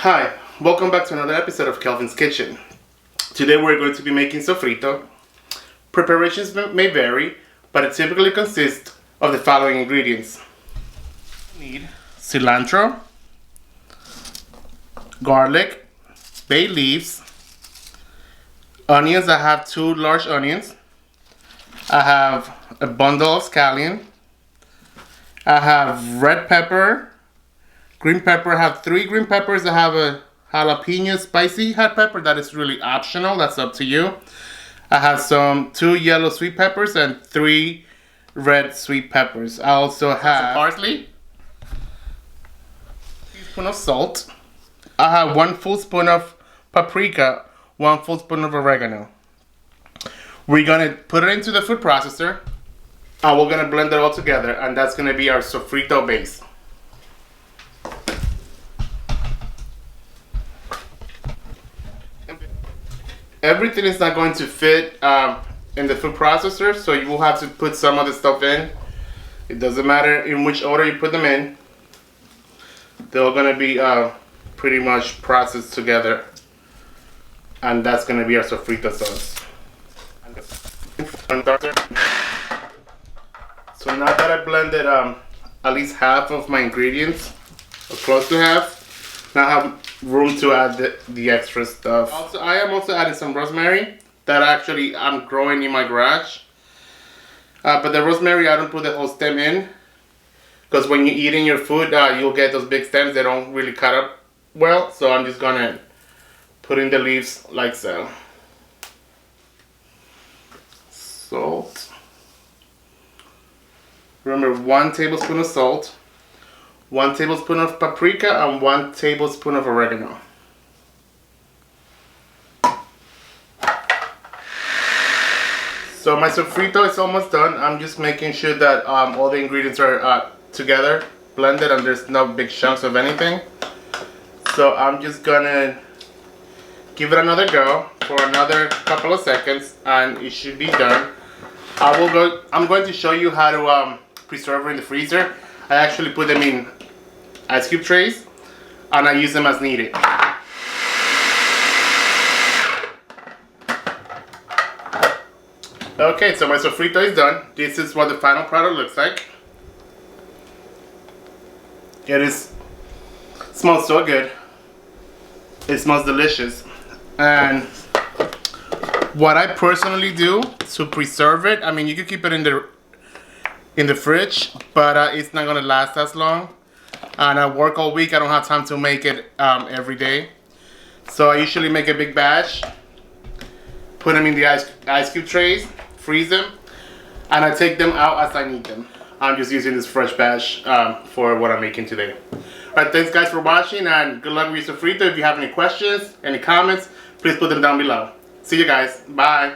Hi, welcome back to another episode of Kelvin's Kitchen. Today we're going to be making sofrito. Preparations may vary, but it typically consists of the following ingredients. You need cilantro, garlic, bay leaves, onions. I have 2 large onions. I have a bundle of scallion. I have red pepper, green pepper. I have 3 green peppers. I have a jalapeno spicy hot pepper that is really optional. That's up to you. I have 2 yellow sweet peppers and 3 red sweet peppers. I also have some parsley, a teaspoon of salt. I have 1 full spoon of paprika, 1 full spoon of oregano. We're gonna put it into the food processor and we're gonna blend it all together, and that's gonna be our sofrito base. Everything is not going to fit in the food processor, so you will have to put some of the stuff in. It doesn't matter in which order you put them in. They're all gonna be pretty much processed together, and that's gonna be our sofrito sauce. So now that I blended at least half of my ingredients, or close to half, now I have room to add the extra stuff. Also, I am also adding some rosemary that actually I'm growing in my garage. But the rosemary, I don't put the whole stem in, because when you're eating your food, you'll get those big stems. They don't really cut up well, so I'm just gonna put in the leaves like so. Salt. Remember, 1 tablespoon of salt, 1 tablespoon of paprika, and 1 tablespoon of oregano. So my sofrito is almost done. I'm just making sure that all the ingredients are together, blended, and there's no big chunks of anything. So I'm just gonna give it another go for another couple of seconds, and it should be done. I'm going to show you how to preserve it in the freezer. I actually put them in ice cube trays, and I use them as needed. Okay, so my sofrito is done. This is what the final product looks like. Smells so good. It smells delicious. And what I personally do to preserve it, I mean, you can keep it in the fridge, but it's not gonna last as long. And I work all week. I don't have time to make it every day. So I usually make a big batch, put them in the ice cube trays, freeze them, and I take them out as I need them. I'm just using this fresh batch for what I'm making today. Alright, thanks guys for watching, and good luck with your sofrito. If you have any questions, any comments, please put them down below. See you guys. Bye.